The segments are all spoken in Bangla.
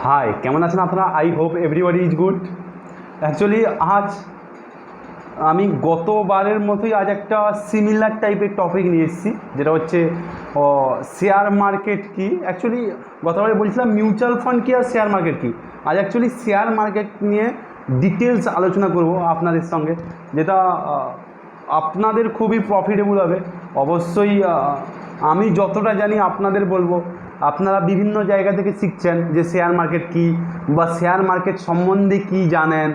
হাই, কেমন আছেন আপনারা? I hope everybody is good. Actually আজ আমি গতবারের মতোই আজ একটা সিমিলার টাইপের টপিক নিয়ে এসেছি, যেটা হচ্ছে শেয়ার মার্কেট কি। অ্যাকচুয়ালি গতবারে বলছিলাম মিউচুয়াল ফান্ড কী আর শেয়ার মার্কেট কী। আজ অ্যাকচুয়ালি শেয়ার মার্কেট নিয়ে ডিটেলস আলোচনা করব আপনাদের সঙ্গে, যেটা আপনাদের খুবই প্রফিটেবল হবে। অবশ্যই আমি যতটা জানি আপনাদের বলবো। আপনারা বিভিন্ন জায়গা থেকে শিখছেন যে শেয়ার মার্কেট কী বা শেয়ার মার্কেট সম্বন্ধে কী জানেন,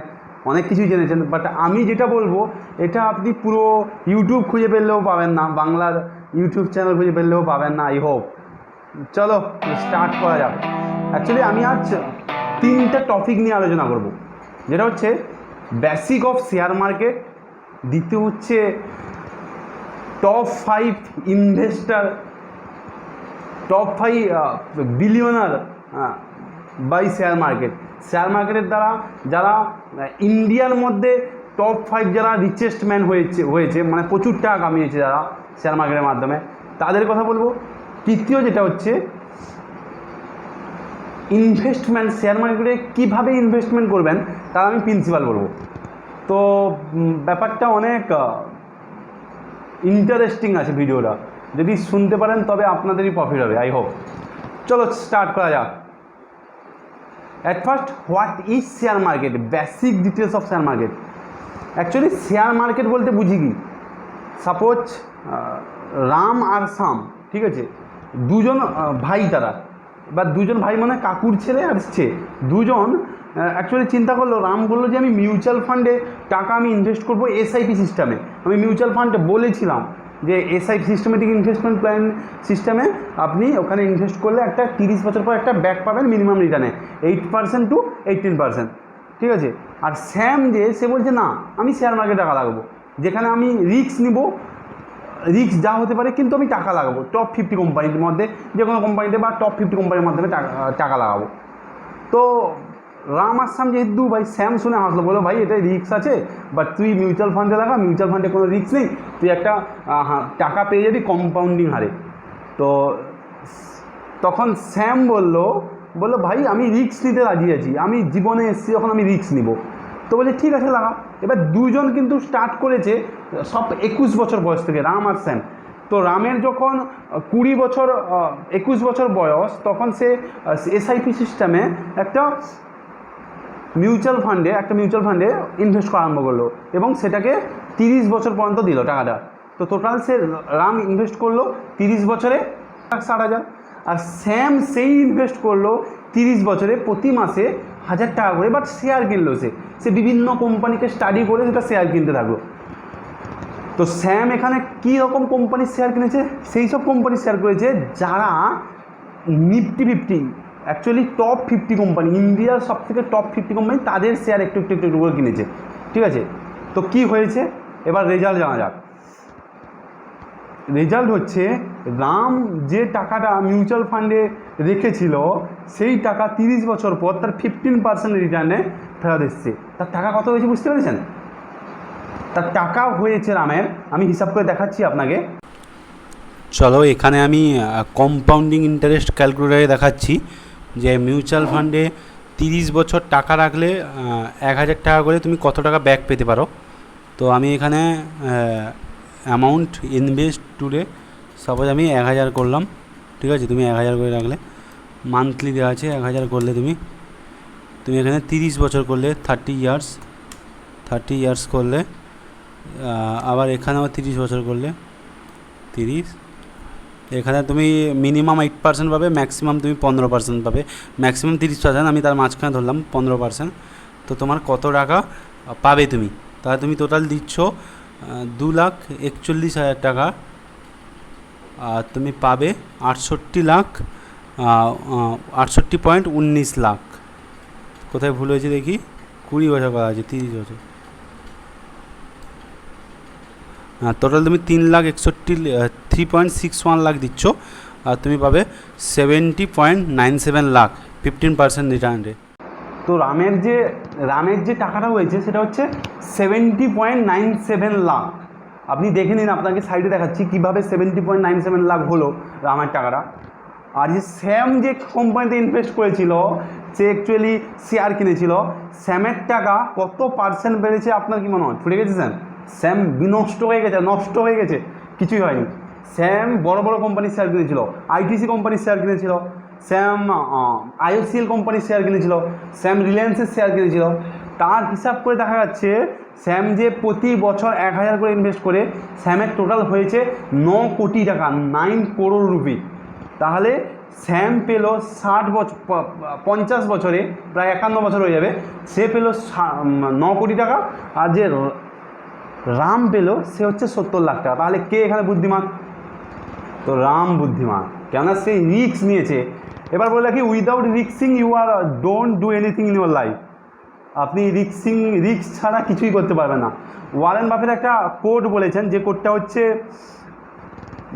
অনেক কিছুই জেনেছেন, বাট আমি যেটা বলবো এটা আপনি পুরো ইউটিউব খুঁজে পেলেও পাবেন না, বাংলার ইউটিউব চ্যানেল খুঁজে পেলেও পাবেন না। I hope. চলো স্টার্ট করা যাক। অ্যাকচুয়ালি আমি আজ 3টা টপিক নিয়ে আলোচনা করব, যেটা হচ্ছে বেসিক অফ শেয়ার মার্কেট, দ্বিতীয় হচ্ছে top 5 investor, top 5 billionaire by share market. Share মার্কেটের দ্বারা যারা ইন্ডিয়ার মধ্যে টপ 5 যারা রিচেস্ট ম্যান হয়েছে মানে প্রচুর টাকা কামিয়েছে যারা শেয়ার মার্কেটের মাধ্যমে, তাদের কথা বলবো। তৃতীয় যেটা হচ্ছে ইনভেস্টমেন্ট, শেয়ার মার্কেটে কীভাবে ইনভেস্টমেন্ট করবেন তার আমি প্রিন্সিপাল বলবো। তো ব্যাপারটা অনেক ইন্টারেস্টিং আছে ভিডিওটা, যদি শুনতে পারেন তবে আপনাদেরই প্রফিট হবে। I hope. চলো স্টার্ট করা যাক। At first, what is share market, basic details of share market. Actually share market বলতে বুঝি কি, সাপোজ রাম আর শ্যাম, ঠিক আছে, দুজন ভাই, তারা বা দুজন ভাই মানে কাকুর ছেলে আর দুজন অ্যাকচুয়ালি চিন্তা করলো। রাম বললো যে আমি মিউচুয়াল ফান্ডে টাকা আমি ইনভেস্ট করবো এসআইপি সিস্টেমে। আমি মিউচুয়াল ফান্ডে বলেছিলাম যে এসআইপি সিস্টেমেটিক ইনভেস্টমেন্ট প্ল্যান সিস্টেমে আপনি ওখানে ইনভেস্ট করলে একটা 30 বছর পর একটা ব্যাক পাবেন মিনিমাম রিটার্নে 8% to 18%, ঠিক আছে। আর স্যাম যে সে বলছে না, আমি শেয়ার মার্কেটে টাকা লাগাবো, যেখানে আমি রিস্ক নিব, রিস্ক যা হতে পারে কিন্তু আমি টাকা লাগাবো টপ 50 কোম্পানির মধ্যে, যে কোনো কোম্পানিতে বা টপ 50 কোম্পানির মাধ্যমে টাকা লাগাবো। তো রাম আর শ্যাম যেহেতু ভাই, শ্যাম শুনে হাসলো, বলো ভাই এটাই রিস্ক আছে, বাট তুই মিউচুয়াল ফান্ডে লাগা, মিউচুয়াল ফান্ডে কোনো রিস্ক নেই, তুই একটা টাকা পেয়ে যাবি কম্পাউন্ডিং হারে। তো তখন শ্যাম বললো ভাই আমি রিস্ক নিতে রাজি আছি, আমি জীবনে এসেছি যখন আমি রিস্ক নিব। তো বলছে ঠিক আছে লাগা। এবার দুজন কিন্তু স্টার্ট করেছে সব 21 বছর বয়স থেকে, রাম আর শ্যাম। তো রামের যখন 21 বছর বয়স, তখন সে এসআইপি সিস্টেমে একটা মিউচুয়াল ফান্ডে ইনভেস্ট করা আরম্ভ করলো এবং সেটাকে 30 বছর পর্যন্ত দিল টাকাটা। তো টোটাল সে রাম ইনভেস্ট করলো 30 বছরে 60,000, আর শ্যাম সেই ইনভেস্ট করলো 30 বছরে প্রতি মাসে 1000 টাকা করে, বাট শেয়ার কিনলো। সে বিভিন্ন কোম্পানিকে স্টাডি করে সেটা শেয়ার কিনতে থাকলো। তো শ্যাম এখানে কী রকম কোম্পানির শেয়ার কিনেছে, সেই সব কোম্পানির শেয়ার করেছে যারা নিফটি 50, অ্যাকচুয়ালি টপ 50 কোম্পানি, ইন্ডিয়ার সব থেকে টপ 50 কোম্পানি, তাদের শেয়ার একটু করে কিনেছে, ঠিক আছে। তো কি হয়েছে এবার রেজাল্ট জানা যাক। রেজাল্ট হচ্ছে রাম যে টাকাটা মিউচুয়াল ফান্ডে রেখেছিল সেই টাকা 30 বছর পর তার 15% রিটার্নে ফেরত এসছে। তার টাকা কত হয়েছে বুঝতে পেরেছেন? তার টাকা হয়েছে রামের, আমি হিসাব করে দেখাচ্ছি আপনাকে। চলো এখানে আমি কম্পাউন্ডিং ইন্টারেস্ট ক্যালকুলেটারে দেখাচ্ছি যে মিউচুয়াল ফান্ডে 30 বছর টাকা রাখলে 1000 টাকা করে তুমি কত টাকা ব্যাক পেতে পারো। তো আমি এখানে অ্যামাউন্ট ইনভেস্ট টুডে সাপোজ আমি 1000 করলাম, ঠিক আছে। তুমি 1000 করে রাখলে মান্থলি দেওয়া আছে, 1000 করলে তুমি এখানে 30 বছর করলে 30 ইয়ার্স করলে, আবার এখানে আবার 30 বছর করলে 30, এখানে তুমি মিনিমাম 8% পাবে, ম্যাক্সিমাম তুমি 15% পাবে। ম্যাক্সিমাম 30%, আমি তার মাঝখানে ধরলাম 15%। তো তোমার কত টাকা পাবে তুমি, তাহলে তুমি টোটাল দিচ্ছ 2,41,000 টাকা, আর তুমি পাবে 68.19 লাখ। কোথায় ভুল হয়েছে দেখি, 20 বছর করা আছে, 30 বছর। টোটাল তুমি 3,61,3.61 লাখ দিচ্ছ, আর তুমি পাবে 70.97 লাখ 15% রিটার্ন রেট। তো রামের যে টাকাটা হয়েছে সেটা হচ্ছে 70.97 লাখ। আপনি দেখে নিন, আপনাকে সাইডে দেখাচ্ছি কীভাবে 70.97 লাখ হলো রামের টাকাটা। আর যে স্যাম যে কোম্পানিতে ইনভেস্ট করেছিল, সে অ্যাকচুয়ালি শেয়ার কিনেছিল, স্যামের টাকা কত পার্সেন্ট বেড়েছে আপনার কি মনে হয়? ছুটে গেছে স্যাম? স্যাম বিনষ্ট হয়ে গেছে, নষ্ট হয়ে গেছে, কিছুই হয়নি। স্যাম বড় বড় কোম্পানির শেয়ার কিনেছিল, আইটিসি কোম্পানির শেয়ার কিনেছিল, স্যাম আইওসিএল কোম্পানির শেয়ার কিনেছিল, স্যাম রিলায়েন্সের শেয়ার কিনেছিল। তার হিসাব করে দেখা যাচ্ছে স্যাম যে প্রতি বছর 1000 করে ইনভেস্ট করে স্যামের টোটাল হয়েছে 9 কোটি টাকা, 9 করোড় রুপি। তাহলে স্যাম পেল 50 বছরে, প্রায় 51 বছর হয়ে যাবে, সে পেল 9 কোটি টাকা। আর যে রাম পেল সে হচ্ছে 70 লাখ টাকা। তাহলে কে এখানে বুদ্ধিমান? তো রাম বুদ্ধিমান, কেননা সে রিস্ক নিয়েছে। এবার বলে রাখি, without risking you are don't do anything in your life. আপনি রিস্ক ছাড়া কিছুই করতে পারবেন না। ওয়ারেন বাফেট একটা কোড বলেছেন, যে কোডটা হচ্ছে,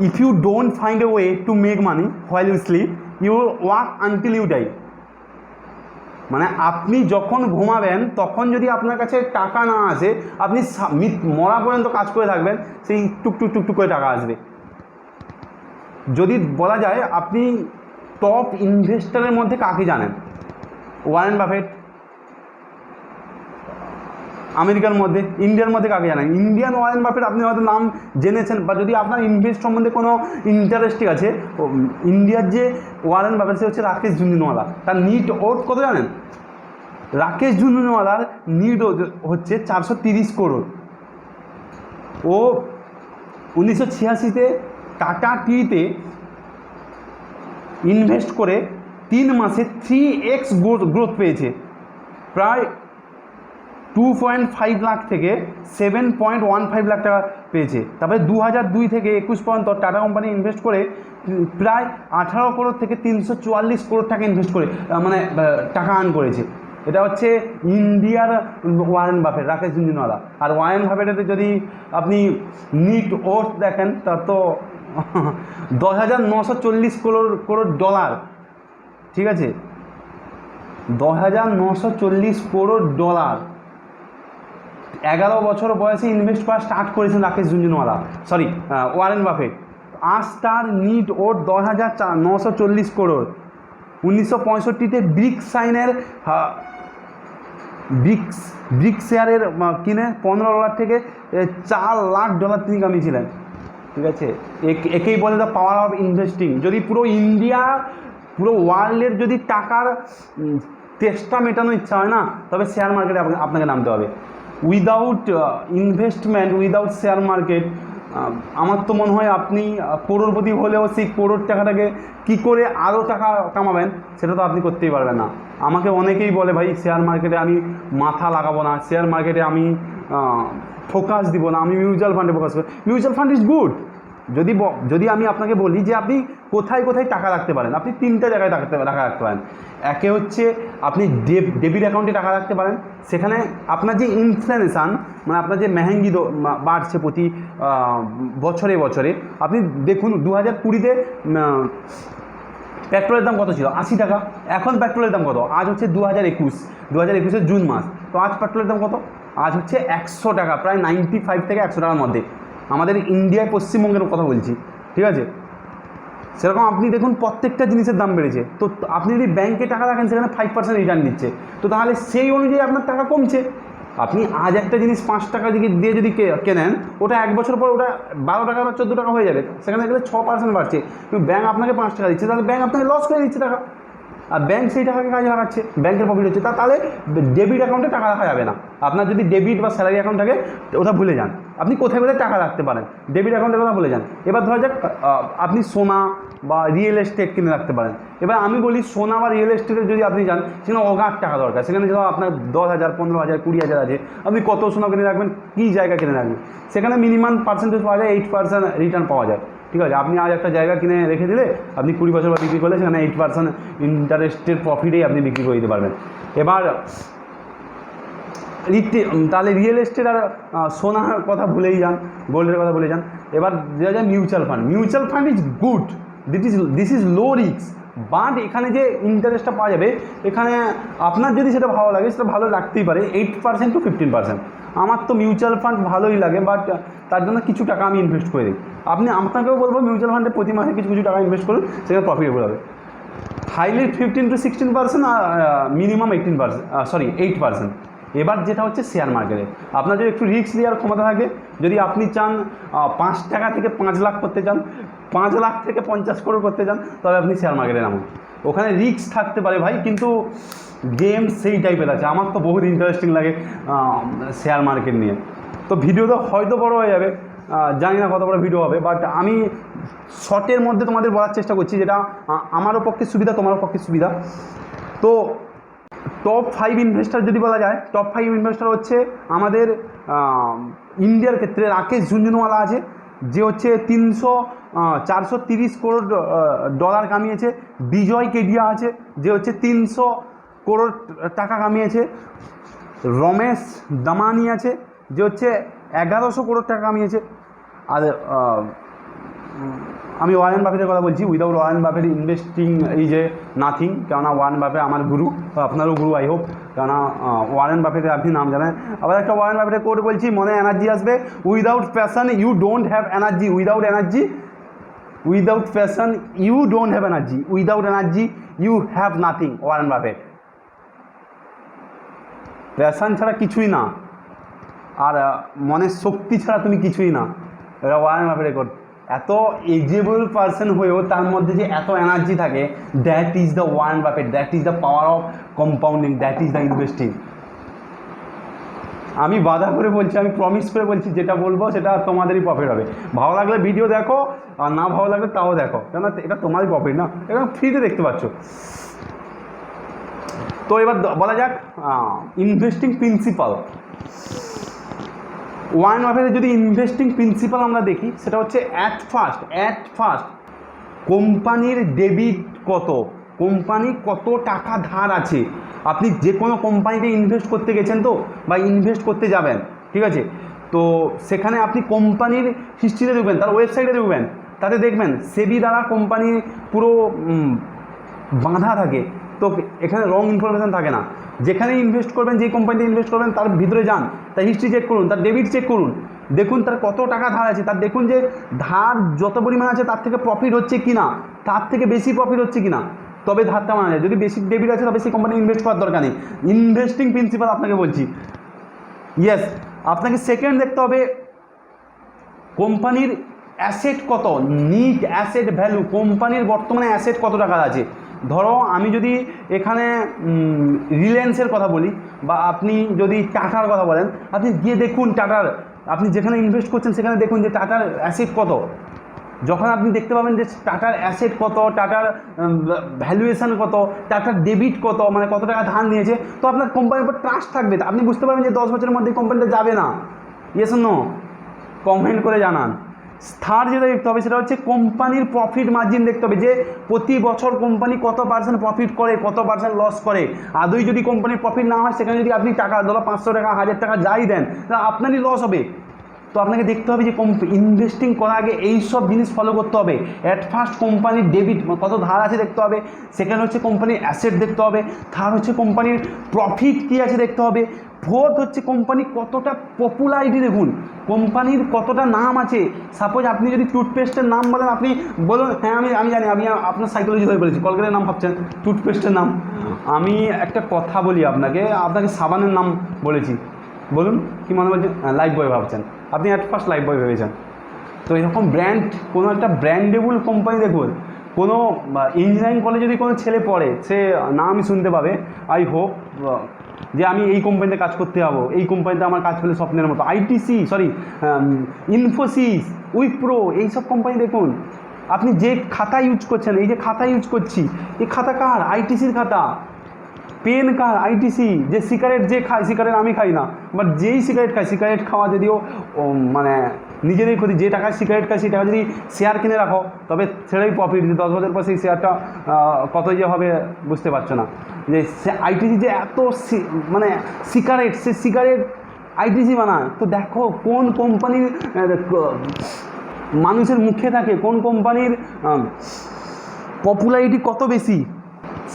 if you don't find a way to make money while you sleep, you work until you die. মানে আপনি যখন ঘুমাবেন তখন যদি আপনার কাছে টাকা না আসে, আপনি মরা পর্যন্ত কাজ করে থাকবেন, সেই টুকটুক টুকটুক করে টাকা আসবে। যদি বলা যায়, আপনি টপ ইনভেস্টারের মধ্যে কাকে জানেন? Warren Buffett. আমেরিকার মধ্যে, ইন্ডিয়ার মধ্যে কাকে জানেন? ইন্ডিয়ান ওয়ারেন বাফেট আপনি হয়তো নাম জেনেছেন, বা যদি আপনার ইনভেস্ট সম্বন্ধে কোনো ইন্টারেস্টিং আছে, ইন্ডিয়ার যে ওয়ারেন বাফেট সে হচ্ছে রাকেশ ঝুনঝুনওয়ালা। তার নিট ওর্থ কত জানেন? রাকেশ ঝুনঝুনওয়ালার নিট হচ্ছে 430 করোড়। ও 1986-তে টাটা টিতে ইনভেস্ট করে 3 মাসে 3x গ্রোথ পেয়েছে, প্রায় 2.5 লাখ থেকে 7.15 লাখ টাকা পেয়েছে। তারপরে 2002 থেকে 21 পর্যন্ত টাটা কোম্পানি ইনভেস্ট করে প্রায় 18 করোড় থেকে 344 করোড় টাকা ইনভেস্ট করে, মানে টাকা আর্ন করেছে। এটা হচ্ছে ইন্ডিয়ার ওয়ারেন বাফেট, রাকেশ ঝুনঝুনওয়ালা। আর ওয়ারেন বাফেটের যদি আপনি নিট ওর্থ দেখেন, তা তো 10,940 করোড় ডলার। ঠিক আছে, 10,940 করোড় ডলার। 11 বছর বয়সে ইনভেস্ট করা স্টার্ট করেছেন Rakesh Jhunjhunwala, sorry Warren Buffett. আজ তার নিট ওর 10,940 করোড়। 1965-তে ব্রিক্স শেয়ারের কিনে $15 থেকে $4 লাখ তিনি কামিয়েছিলেন। ঠিক আছে, একেই বলে দ্য পাওয়ার অফ ইনভেস্টিং। যদি পুরো ইন্ডিয়া, পুরো ওয়ার্ল্ডের যদি টাকার তেষ্টা মেটানোর ইচ্ছা হয় না, তবে শেয়ার মার্কেটে আপনাকে নামতে হবে। Without investment, without share market, আমার তো মনে হয় আপনি করোড়পতি হলেও সেই করোড় টাকাটাকে কী করে আরও টাকা কামাবেন, সেটা তো আপনি করতেই পারবেন না। আমাকে অনেকেই বলে, ভাই শেয়ার মার্কেটে আমি মাথা লাগাবো না, শেয়ার মার্কেটে আমি ফোকাস দিব না, আমি মিউচুয়াল ফান্ডে ফোকাস করি। Mutual fund is good. যদি আমি আপনাকে বলি যে আপনি কোথায় কোথায় টাকা রাখতে পারেন, আপনি 3টা জায়গায় টাকা রাখতে পারেন। একে হচ্ছে আপনি ডেবিট অ্যাকাউন্টে টাকা রাখতে পারেন। সেখানে আপনার যে ইনফ্লেশন, মানে আপনার যে মেহেঙ্গি বাড়ছে প্রতি বছরে বছরে, আপনি দেখুন 2020-তে পেট্রোলের দাম কত ছিল? 80 টাকা। এখন পেট্রোলের দাম কত? আজ হচ্ছে 2021-এর জুন মাস। তো আজ পেট্রোলের দাম কত? আজ হচ্ছে 100 টাকা, প্রায় 95 থেকে 100 টাকার মধ্যে। আমাদের ইন্ডিয়ায়, পশ্চিমবঙ্গের কথা বলছি, ঠিক আছে। সেরকম আপনি দেখুন প্রত্যেকটা জিনিসের দাম বেড়েছে। তো আপনি যদি ব্যাংকে টাকা রাখেন, সেখানে 5% রিটার্ন দিচ্ছে, তো তাহলে সেই অনুযায়ী আপনার টাকা কমছে। আপনি আজ একটা জিনিস 5 টাকা দিয়ে যদি কেনেন, ওটা 1 বছর পর ওটা 12 টাকা বা 14 টাকা হয়ে যাবে। সেখানে গেলে 6% বাড়ছে, কিন্তু ব্যাংক আপনাকে 5 টাকা দিচ্ছে, তাহলে ব্যাংক আপনাকে লস করে দিচ্ছে টাকা। আর ব্যাংক সেই টাকাকে কাজে লাগাচ্ছে, ব্যাংকের প্রফিট হচ্ছে। তাহলে ডেবিট অ্যাকাউন্টে টাকা রাখা যাবে না। আপনার যদি ডেবিট বা স্যালারি অ্যাকাউন্ট থাকে, ওটা ভুলে যান। আপনি কোথায় কোথায় টাকা রাখতে পারেন, ডেবিট অ্যাকাউন্টের কথা ভুলে যান। এবার ধরা যাক আপনি সোনা বা রিয়েল এস্টেট কিনে রাখতে পারেন। এবার আমি বলি, সোনা বা রিয়েল এস্টেটে যদি আপনি যান, সেখানে অগাধ টাকা দরকার। সেখানে ধরো আপনার 10,000, 15,000, 20,000 আছে, আপনি কত সোনা কিনে রাখবেন, কী জায়গা কিনে রাখবেন, সেখানে মিনিমাম পার্সেন্টেজ পাওয়া যায়, 8% রিটার্ন পাওয়া যায়। ঠিক আছে, আপনি আজ একটা জায়গা কিনে রেখে দিলে, আপনি 20 বছর পর বিক্রি করলে সেখানে 8% ইন্টারেস্টের প্রফিটেই আপনি বিক্রি করে দিতে পারবেন। এবার তাহলে রিয়েল এস্টেট আর সোনার কথা ভুলেই যান, গোল্ডের কথা ভুলে যান। এবার দেওয়া যায় mutual fund. Mutual fund is good, this is low risk. But এখানে যে ইন্টারেস্টটা পাওয়া যাবে, এখানে আপনার যদি সেটা ভালো লাগে সেটা ভালো লাগতেই পারে, 8% টু 15%। আমার তো মিউচুয়াল ফান্ড ভালোই লাগে, বাট তার জন্য কিছু টাকা আমি ইনভেস্ট করে দিই। আপনাকেও বলবো মিউচুয়াল ফান্ডে প্রতি মাসে কিছু কিছু টাকা ইনভেস্ট করুন, সেখানে প্রফিটেবল হবে। হাইলি 15 টু 16% আর মিনিমাম 8%। এবার যেটা হচ্ছে শেয়ার মার্কেটে আপনার যদি একটু রিস্ক নেওয়ার ক্ষমতা থাকে, যদি আপনি চান 5 টাকা থেকে 5 লাখ করতে চান, 5 লাখ থেকে 50 করোড় করতে চান, তবে আপনি শেয়ার মার্কেটে নামুন। ওখানে রিস্ক থাকতে পারে ভাই, কিন্তু গেম সেই টাইপের আছে। আমার তো বহুত ইন্টারেস্টিং লাগে শেয়ার মার্কেট নিয়ে। তো ভিডিওটা হয়তো বড় হয়ে যাবে, জানি না কত বড় ভিডিও হবে, বাট আমি শর্টের মধ্যে তোমাদের বলার চেষ্টা করছি, যেটা আমারও পক্ষে সুবিধা, তোমারও পক্ষে সুবিধা। তো টপ 5 ইনভেস্টার যদি বলা যায়, টপ 5 ইনভেস্টার হচ্ছে আমাদের ইন্ডিয়ার ক্ষেত্রে রাকেশ ঝুনঝুনওয়ালা আছে, যে হচ্ছে 430 করোড় ডলার কামিয়েছে। বিজয় কেডিয়া আছে, যে হচ্ছে 300 করোড় টাকা কামিয়েছে। রমেশ দামানি আছে, যে হচ্ছে 1100 করোড় টাকা কামিয়েছে। আর আমি ওয়ারেন বাফেটের কথা বলছি। উইদাউট ওয়ারেন বাফেট ইনভেস্টিং এই যে নাথিং, কেননা ওয়ারেন বাফেট আমার গুরু, আপনারও গুরু আই হোপ, কেননা ওয়ারেন বাফেটের আপনি নাম জানেন। আবার একটা ওয়ারেন বাফেটের কোড বলছি, মনে এনার্জি আসবে। Without passion you don't have energy, without passion you don't have energy, without energy you have nothing. Warren Buffett. Passion ছাড়া কিছুই না, আর মনের শক্তি ছাড়া তুমি কিছুই না। এটা ওয়ারেন বাফেটের কোড। এত এজেবল পারসন হয়েও তার মধ্যে যে এত এনার্জি থাকে, that is the Warren Buffett, that is the power of compounding, that is the investing. আমি বাধা করে বলছি, আমি প্রমিস করে বলছি, যেটা বলবো সেটা তোমাদেরই প্রফিট হবে। ভালো লাগলে ভিডিও দেখো, আর না ভালো লাগলে তাও দেখো, কেন এটা তোমারই প্রফিট না, এটা ফ্রিতে দেখতে পাচ্ছ। তো এবার বলা যাক ইনভেস্টিং প্রিন্সিপাল। ওয়ারেন বাফেটের যদি ইনভেস্টিং প্রিন্সিপাল আমরা দেখি, সেটা হচ্ছে অ্যাট ফার্স্ট কোম্পানির ডেবিট কত, কোম্পানি কত টাকা ধার আছে। আপনি যে কোনো কোম্পানিতে ইনভেস্ট করতে গেছেন তো, বা ইনভেস্ট করতে যাবেন, ঠিক আছে, তো সেখানে আপনি কোম্পানির হিস্ট্রিতে দেখবেন, তার ওয়েবসাইটে দেখবেন, তাতে দেখবেন সেবি দ্বারা কোম্পানি পুরো বাঁধা থাকে। তো এখানে রং ইনফরমেশান থাকে না। যেখানে ইনভেস্ট করবেন, যে কোম্পানিতে ইনভেস্ট করবেন, তার ভিতরে যান, তার হিস্ট্রি চেক করুন, তার ডেবিট চেক করুন, দেখুন তার কত টাকা ধার আছে, তার দেখুন যে ধার যত পরিমাণ আছে তার থেকে প্রফিট হচ্ছে কি না, তার থেকে বেশি প্রফিট হচ্ছে কি না, তবে ধারটা মানা যায়। যদি বেশি ডেবিট আছে তবে সেই কোম্পানি ইনভেস্ট করার দরকার নেই। ইনভেস্টিং প্রিন্সিপাল আপনাকে বলছি। ইয়েস, আপনাকে সেকেন্ড দেখতে হবে কোম্পানির অ্যাসেট কত, নিট অ্যাসেট ভ্যালু, কোম্পানির বর্তমানে অ্যাসেট কত টাকা আছে। ধরো আমি যদি এখানে রিলায়েন্সের কথা বলি, বা আপনি যদি টাটার কথা বলেন, আপনি গিয়ে দেখুন টাটার, আপনি যেখানে ইনভেস্ট করছেন সেখানে দেখুন যে টাটার অ্যাসেট কত। যখন আপনি দেখতে পাবেন যে টাটার অ্যাসেট কত, টাটার ভ্যালুয়েশান কত, টাটার ডেবিট কত, মানে কত টাকা ধার নিয়েছে, তো আপনার কোম্পানির উপর ট্রাস্ট থাকবে। আপনি বুঝতে পারবেন যে 10 বছরের মধ্যে কোম্পানিটা যাবে না। ইয়েস নো, কমেন্ট করে জানান। থার্ড যেটা দেখতে হবে সেটা হচ্ছে কোম্পানির প্রফিট মার্জিন দেখতে হবে, যে প্রতি বছর কোম্পানি কত পার্সেন্ট প্রফিট করে, কত পার্সেন্ট লস করে। আদৌ যদি কোম্পানির প্রফিট না হয়, সেখানে যদি আপনি টাকা ধরো 500 টাকা 1000 টাকা যাই দেন, তাহলে আপনারই লস হবে। তো আপনাকে দেখতে হবে যে ইনভেস্টিং করার আগে এই সব জিনিস ফলো করতে হবে। অ্যাট ফার্স্ট কোম্পানির ডেবিট কত ধার আছে দেখতে হবে, সেকেন্ড হচ্ছে কোম্পানির অ্যাসেট দেখতে হবে, থার্ড হচ্ছে কোম্পানির প্রফিট কী আছে দেখতে হবে, ফোর্থ হচ্ছে কোম্পানি কতটা পপুলারিটি দেখুন, কোম্পানির কতটা নাম আছে। সাপোজ আপনি যদি টুথপেস্টের নাম বলেন, আপনি বলুন হ্যাঁ আমি জানি, আমি আপনার সাইকোলজি হয়ে বলেছি, কলগেটের নাম ভাবছেন, টুথপেস্টের নাম। আমি একটা কথা বলি আপনাকে সাবানের নাম বলেছি, বলুন কী মনে বলছেন, লাইফ বয় ভাবছেন, আপনি অ্যাট ফার্স্ট লাইফ বয় ভেবেছেন। তো এরকম ব্র্যান্ড, কোনো একটা ব্র্যান্ডেবল কোম্পানি দেখুন, কোনো ইঞ্জিনিয়ারিং কলেজে যদি কোনো ছেলে পড়ে, সে নামই শুনতে পাবে, আই হোপ, যে আমি এই কোম্পানিতে কাজ করতে যাবো, এই কোম্পানিতে আমার কাজ পেলে স্বপ্নের মতো। ইনফোসিস, উইপ্রো, এইসব কোম্পানি দেখুন। আপনি যে খাতা ইউজ করছেন, এই যে খাতা ইউজ করছি, এই খাতা কার? আইটিসির খাতা। পেন কার? আইটিসি। যে সিগারেট যে খায়, সিগারেট আমি খাই না, বাট যেই সিগারেট খায়, সিগারেট খাওয়া যদিও মানে নিজেরই ক্ষতি। যে টাকায় সিগারেট খায় সেই টাকা যদি শেয়ার কিনে রাখো, তবে সেটাই প্রফিট। 10 বছর পর সেই শেয়ারটা কত যে হবে বুঝতে পারছো না। যে আইটিসি যে এত মানে সিগারেট, সে সিগারেট আইটিসি বানায়। তো দেখো কোন কোম্পানির মানুষের মুখে থাকে, কোন কোম্পানির পপুলারিটি কত বেশি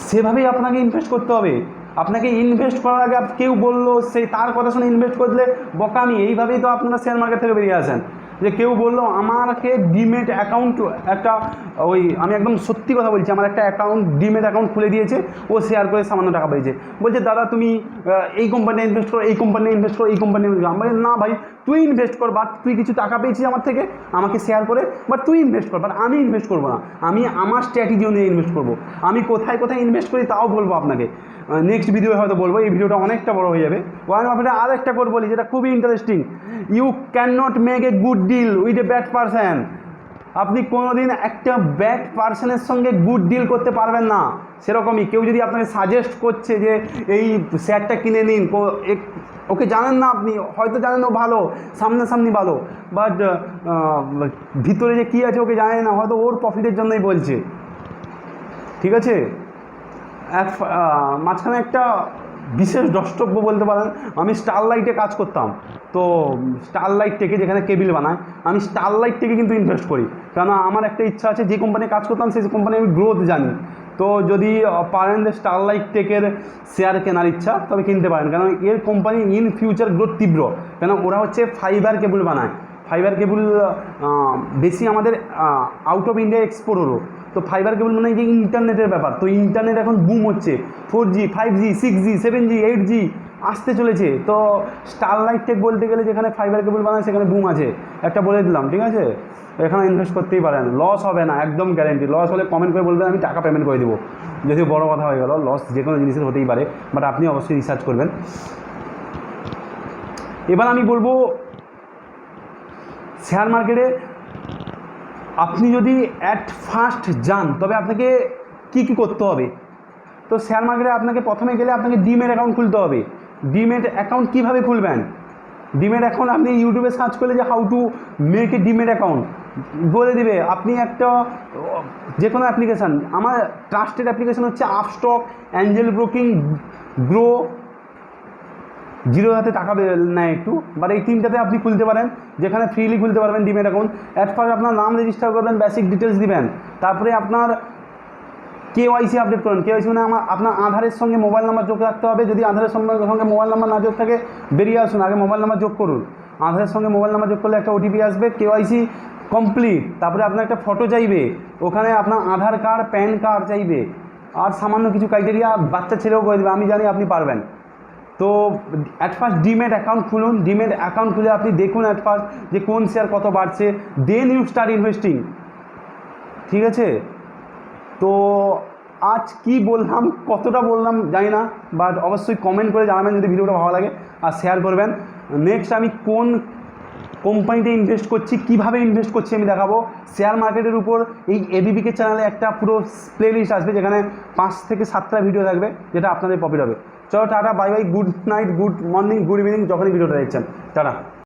সেভাবেই আপনাকে ইনভেস্ট করতে হবে। আপনাকে ইনভেস্ট করার আগে কেউ বললো সেই তার কথা শুনে ইনভেস্ট করলে বোকামি। এইভাবেই তো আপনারা শেয়ার মার্কেট থেকে বেরিয়ে আসেন, যে কেউ বললো আমাকে ডিমেট অ্যাকাউন্ট একটা, ওই আমি একদম সত্যি কথা বলছি, আমার একটা অ্যাকাউন্ট ডিমেট অ্যাকাউন্ট খুলে দিয়েছে, ও শেয়ার করে সামান্য টাকা পেয়েছে, বলছে দাদা তুমি এই কোম্পানি ইনভেস্ট করো, এই কোম্পানি ইনভেস্ট করো, এই কোম্পানি ইনভেস্ট করো। আমি বলি না ভাই, তুই ইনভেস্ট কর, বাট তুই কিছু টাকা পেয়েছিস আমার থেকে, আমাকে শেয়ার করে, বাট তুই ইনভেস্ট কর, বাট আমি ইনভেস্ট করবো না, আমি আমার স্ট্র্যাটেজি অনুযায়ী ইনভেস্ট করবো। আমি কোথায় কোথায় ইনভেস্ট করি তাও বলবো আপনাকে, নেক্সট ভিডিও হয়তো বলবো, এই ভিডিওটা অনেকটা বড় হয়ে যাবে। ওয়ান আপনাকে আর একটা করে বলি যেটা খুবই interesting, you can not make a good deal with a bad person. আপনি কোনোদিন একটা ব্যাড পারসনের সঙ্গে গুড ডিল করতে পারবেন না। সেরকমই কেউ যদি আপনাকে সাজেস্ট করছে যে এই শেয়ারটা কিনে নিন, ওকে জানেন না, আপনি হয়তো জানেন ও ভালো, সামনাসামনি ভালো, বাট ভিতরে যে কী আছে ওকে জানেন না, হয়তো ওর প্রফিটের জন্যই বলছে, ঠিক আছে। মাঝখানে একটা বিশেষ দ্রষ্টব্য বলতে পারেন, আমি স্টারলাইটে কাজ করতাম, তো স্টারলাইট থেকে যেখানে কেবিল বানায়, আমি স্টারলাইট থেকে কিন্তু ইনভেস্ট করি, কেন আমার একটা ইচ্ছা আছে, যে কোম্পানি কাজ করতাম সেই কোম্পানি আমি গ্রোথ জানি। তো যদি পারেন যে স্টারলাইট টেকের শেয়ার কেনার ইচ্ছা তবে কিনতে পারেন, কারণ এর কোম্পানি ইন ফিউচার গ্রোথ তীব্র, কেন ওরা হচ্ছে ফাইবার কেবল বানায়, ফাইবার কেবল বেশি আমাদের আউট অফ ইন্ডিয়া এক্সপোর্ট হলো। তো ফাইবার কেবল মানে যে ইন্টারনেটের ব্যাপার, তো ইন্টারনেট এখন বুম হচ্ছে, 4G 5G 6G 7G 8G আসতে চলেছে। তো স্টারলাইট টেক বলতে গেলে যেখানে ফাইবার কেবল বানায় সেখানে বুম আছে, একটা বলে দিলাম, ঠিক আছে। এখানে ইনভেস্ট করতেই পারেন, লস হবে না, একদম গ্যারেন্টি। লস হলে কমেন্ট করে বলবেন, আমি টাকা পেমেন্ট করে দেবো, যদিও বড় কথা হয়ে গেল, লস যে কোনো জিনিসের হতেই পারে, বাট আপনি অবশ্যই রিসার্চ করবেন। এবার আমি বলবো শেয়ার মার্কেটে আপনি যদি অ্যাট ফার্স্ট যান তবে আপনাকে কি কি করতে হবে। তো শেয়ার মার্কেটে আপনাকে প্রথমে গেলে আপনাকে ডিমেট অ্যাকাউন্ট খুলতে হবে। ডিমেট অ্যাকাউন্ট কীভাবে খুলবেন? ডিমেট অ্যাকাউন্ট আপনি ইউটিউবে সার্চ করলে যে how to make a demat account বলে দিবে। আপনি একটা যে কোনো অ্যাপ্লিকেশান, আমার ট্রাস্টেড অ্যাপ্লিকেশান হচ্ছে Upstox, Angel broking, grow, zero হাতে টাকা নেয় একটু, বাট এই তিনটাতে আপনি খুলতে পারেন, যেখানে ফ্রিলি খুলতে পারবেন ডিমেট অ্যাকাউন্ট। অ্যাট ফার্স্ট আপনার নাম রেজিস্টার করবেন, বেসিক ডিটেলস দিবেন, তারপরে আপনার কেওয়াইসি আপডেট করুন। কেওয়াইসি মানে আপনার আধারের সঙ্গে মোবাইল নাম্বার যোগ রাখতে হবে, যদি আধারের সঙ্গে মোবাইল নাম্বার না যোগ থাকে বেরিয়ে আসুন, আগে মোবাইল নাম্বার যোগ করুন। আধারের সঙ্গে মোবাইল নাম্বার যোগ করলে একটা ওটিপি আসবে, কেওয়াইসি কমপ্লিট। তারপরে আপনার একটা ফটো চাইবে, ওখানে আপনার আধার কার্ড, প্যান কার্ড চাইবে, আর সামান্য কিছু ক্রাইটেরিয়া বাচ্চা ছেলেও করে দেবে, আমি জানি আপনি পারবেন। তো অ্যাট ফার্স্ট ডিমেট অ্যাকাউন্ট খুলুন। ডিমেট অ্যাকাউন্ট খুলে আপনি দেখুন অ্যাট ফার্স্ট যে কোন শেয়ার কত বাড়ছে, দেন ইউ স্টার্ট ইনভেস্টিং, ঠিক আছে। তো আজ কি বললাম, কতটা বললাম জানি না, বাট অবশ্যই কমেন্ট করে জানাবেন যদি ভিডিওটা ভালো লাগে, আর শেয়ার করবেন। নেক্সট আমি কোন কোম্পানিতে ইনভেস্ট করছি, কিভাবে ইনভেস্ট করছি আমি দেখাবো। শেয়ার মার্কেটের উপর এই ABBK চ্যানেলে একটা পুরো প্লেলিস্ট আসবে, যেখানে 5 থেকে 7টা ভিডিও থাকবে, যেটা আপনাদের প্রফিট হবে। চলো tata, bye bye, good night, good morning, good evening, যখনই ভিডিওটা দেখছেন, টাটা।